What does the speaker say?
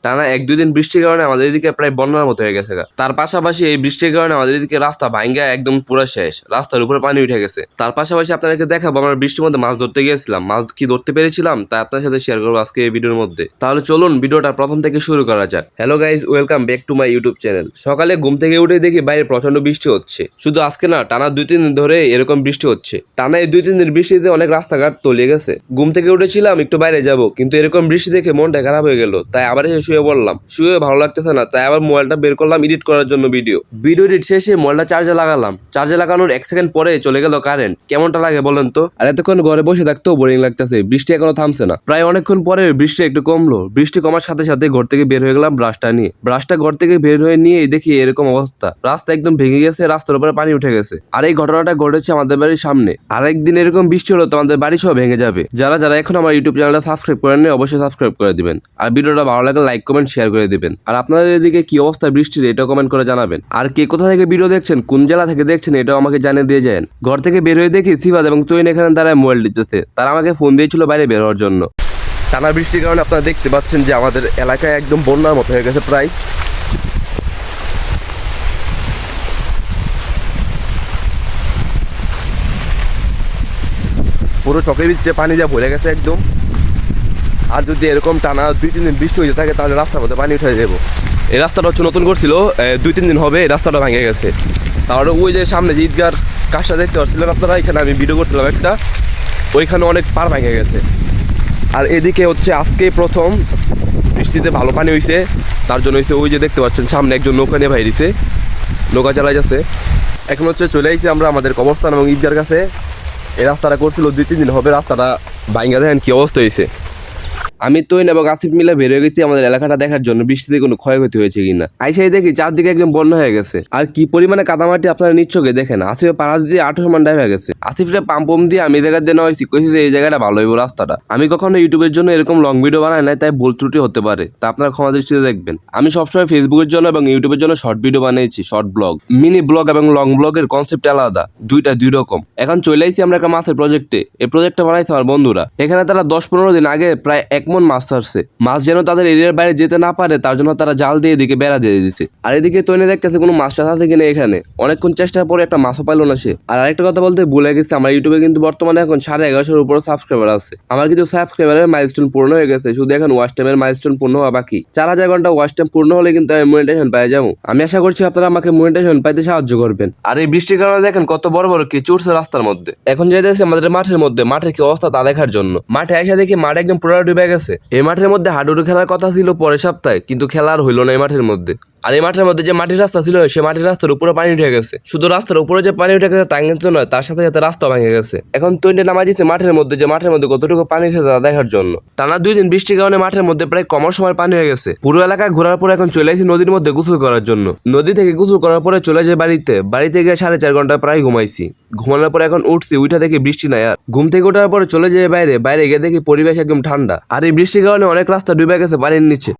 টানা 1-2 দিন বৃষ্টির কারণে আমাদের এদিকে প্রায় বন্যার মতো হয়ে গেছে। তার পাশাপাশি এই বৃষ্টির কারণে আমাদের এদিকে রাস্তা ভাঙ্গা একদম পুরো শেষ, রাস্তার উপরে পানি উঠে গেছে। তার পাশাপাশি আপনাদেরকে দেখাবো আমরা বৃষ্টির মধ্যে মাছ ধরতে গিয়েছিলাম, মাছ কি ধরতে পেরেছিলাম তা আপনার সাথে শেয়ার করবো আজকে এই ভিডিওর মধ্যে। তাহলে চলুন ভিডিওটা প্রথম থেকে শুরু করা যাক। Hello guys, welcome back to my YouTube channel. সকালে ঘুম থেকে উঠে দেখি বাইরে প্রচন্ড বৃষ্টি হচ্ছে। শুধু আজকে না, টানা 2-3 দিন ধরে এরকম বৃষ্টি হচ্ছে। টানা এই 2-3 দিন বৃষ্টিতে অনেক রাস্তাঘাট তলিয়ে গেছে। ঘুম থেকে উঠেছিলাম একটু বাইরে যাব, কিন্তু এরকম বৃষ্টি দেখে মনটা খারাপ হয়ে গেল। তাই আবার এসে শুয়ে পড়লাম। শুয়ে ভালো লাগতেছে না, তাই আবার মোবাইলটা বের করলাম এডিট করার জন্য ভিডিও এডিট শেষে মোবাইলটা চার্জে লাগালাম। চার্জে লাগানোর 1 সেকেন্ড পরে চলে গেল কারেন্ট। কেমনটা লাগে বলেন তো? আর এতক্ষণ ঘরে বসে থাকতেও বোরিং লাগতেছে, বৃষ্টি এখনো থামছে না। প্রায় অনেকক্ষণ পরে বৃষ্টি একটু কমলো। বৃষ্টি কমার সাথে সাথে ঘর থেকে বের হয়ে গেলাম ব্রাশটা নিয়ে। ব্রাশটা ঘর থেকে বের হয়ে নিয়ে দেখি এরকম অবস্থা, রাস্তা একদম ভেঙে গেছে, রাস্তার উপরে পানি উঠে গেছে। আর এই ঘটনাটা ঘটেছে আমাদের বাড়ির সামনে। আর একদিন এরকম বৃষ্টি হলো তোমাদের বাড়ি সব ভেঙে যাবে। যারা যারা এখন আমার ইউটিউব চ্যানেলটা সাবস্ক্রাইব করেন নি, অবশ্যই সাবস্ক্রাইব করে দিবেন। আর ভিডিওটা ভালো লাগলে লাইক কমেন্ট শেয়ার করে দিবেন। আর আপনাদের এদিকে কি অবস্থা বৃষ্টির এটাও কমেন্ট করে জানাবেন। আর কে কোথা থেকে ভিডিও দেখছেন, কোন জেলা থেকে দেখছেন, এটাও আমাকে জানিয়ে দিয়ে যান। ঘর থেকে বের হয়ে দেখি সিফাত এবং তুইন এখানে দাঁড়ায় মোবাইল দিতেছে। তারা আমাকে ফোন দিয়েছিল বাইরে বের হওয়ার জন্য। টানা বৃষ্টির কারণে আপনারা দেখতে পাচ্ছেন যে আমাদের এলাকায় একদম বন্যার মতো হয়ে গেছে প্রায়। পুরো চকের ভিতরে পানি যা ভরে গেছে একদম। আর যদি এরকম টানা 2-3 দিন বৃষ্টি হয়ে থাকে তাহলে রাস্তার মধ্যে পানি উঠে যাবো। এই রাস্তাটা হচ্ছে নতুন করছিল, 2-3 দিন হবে এই রাস্তাটা ভেঙে গেছে। তাহলে ওই যে সামনে যে ঈদগার কাজটা দেখতে পাচ্ছিলেন আপনারা, এখানে আমি ভিডিও করছিলাম একটা, ওইখানে অনেক পার ভেঙে গেছে। আর এদিকে হচ্ছে আজকে প্রথম বৃষ্টিতে ভালো পানি হয়েছে, তার জন্য হচ্ছে ওই যে দেখতে পাচ্ছেন সামনে একজন নৌকা নিয়ে বাইরেছে, নৌকা চালাই যাচ্ছে। এখন হচ্ছে চলে আসছি আমরা আমাদের কবরস্থান এবং ঈদগার কাছে। এই রাস্তাটা করছিল 2-3 দিন হবে, রাস্তাটা ভাঙা দেখেন কি অবস্থা হয়েছে। আমি তৈন এবং আসিফ মিলে বের হয়ে গেছি আমাদের এলাকাটা দেখার জন্য বৃষ্টিতে কোনো ক্ষয়ক্ষতি হয়েছে কিনা। আইসাই দেখি চারদিকে একদম বন্যা হয়ে গেছে। আর কি পরিমাণে কাদামাটি আপনারা নিচ্ছকে দেখেন। আসিফ পাড়া দিয়ে 8 সমান ডাইভ হয়ে গেছে। আসিফটা পাম্পম দিয়ে আমি জায়গা দিয়ে নয় কইছি যে এই জায়গাটা ভালো হইব রাস্তাটা। আমি কখনো ইউটিউবের জন্য এরকম লং ভিডিও বানাই নাই, তাই ভুল ত্রুটি হতে পারে, তা আপনারা ক্ষমা দৃষ্টিতে দেখবেন। আমি সবসময় ফেসবুকের জন্য এবং ইউটিউবের জন্য শর্ট ভিডিও বানিয়েছি, শর্ট ব্লগ। মিনি ব্লগ এবং লং ব্লগের কনসেপ্ট আলাদা, দুইটা দুই রকম। এখন চলে আসছি আমরা একটা মাছের প্রজেক্টে। এই প্রজেক্টটা বানাইছে আমার বন্ধুরা। এখানে তারা 10-15 দিন আগে প্রায় 1 মণ মাছ ছাড়ছে। মাছ যেন তাদের এরিয়ার বাইরে যেতে না পারে তার জন্য তারা জাল দিয়ে এদিকে বেড়া দিয়ে দিচ্ছে। আর এদিকে তৈনে দেখতেছে কোনো মাছ টাছ আছে কিনা এখানে। অনেকক্ষণ চেষ্টার পরে একটা মাছও পাইলো না সে। আর আরেকটা কথা বলতে ভুলে গেছে, আমার ইউটিউবে কিন্তু বর্তমানে এখন 1150-এর উপরে সাবস্ক্রাইবার আছে। আমার কিন্তু সাবস্ক্রাইবারের মাইলস্টোন পূর্ণ হয়ে গেছে, শুধু এখন ওয়াচ টাইমের মাইলস্টোন পূর্ণ হওয়া বাকি। 4000 ঘন্টা ওয়াচ টাইম পূর্ণ হলে কিন্তু আমি মনিটাইজেশন পেয়ে যাবো। আমি আশা করছি আপনারা আমাকে মনিটাইজেশন পাইতে সাহায্য করবেন। আর এই বৃষ্টির কারণে দেখেন কত বড় বড় কি চুরছে রাস্তার মধ্যে। এখন যাইতেছে আমাদের মাঠের মধ্যে, মাঠের কি অবস্থা তা দেখার জন্য। মাঠে এসে দেখি মাঠ একদম পুরো ডুবে গেছে। এই মাঠের মধ্যে হাডুডু খেলার কথা ছিল পরের সপ্তাহে, কিন্তু খেলা আর হইলো না এই মাঠের মধ্যে। আর এই মাঠের মধ্যে যে মাটির রাস্তা ছিল, সে মাটির রাস্তার উপরে পানি উঠে গেছে। শুধু রাস্তার উপরে যে পানি উঠে গেছে তা কিন্তু নয়, তার সাথে সাথে রাস্তা ভেঙে গেছে। এখন তৈরি নামাই দিচ্ছে মাঠের মধ্যে, যে মাঠের মধ্যে কতটুকু পানি উঠে তা দেখার জন্য। টানা 2 দিন বৃষ্টির কারণে মাঠের মধ্যে প্রায় কমার সময় পানি হয়ে গেছে। পুরো এলাকায় ঘোরার পরে এখন চলে আসি নদীর মধ্যে গোসল করার জন্য। নদী থেকে গোসল করার পরে চলে যায় বাড়িতে গিয়ে 4.5 ঘন্টা প্রায় ঘুমাইছি। ঘুমানোর পরে এখন উঠছি, উঠে দেখি বৃষ্টি নাই। আর ঘুম থেকে ওঠার পরে চলে যায় বাইরে গিয়ে দেখি পরিবেশ একদম ঠান্ডা। আর এই বৃষ্টির কারণে অনেক রাস্তা ডুবে গেছে পানির নিচে।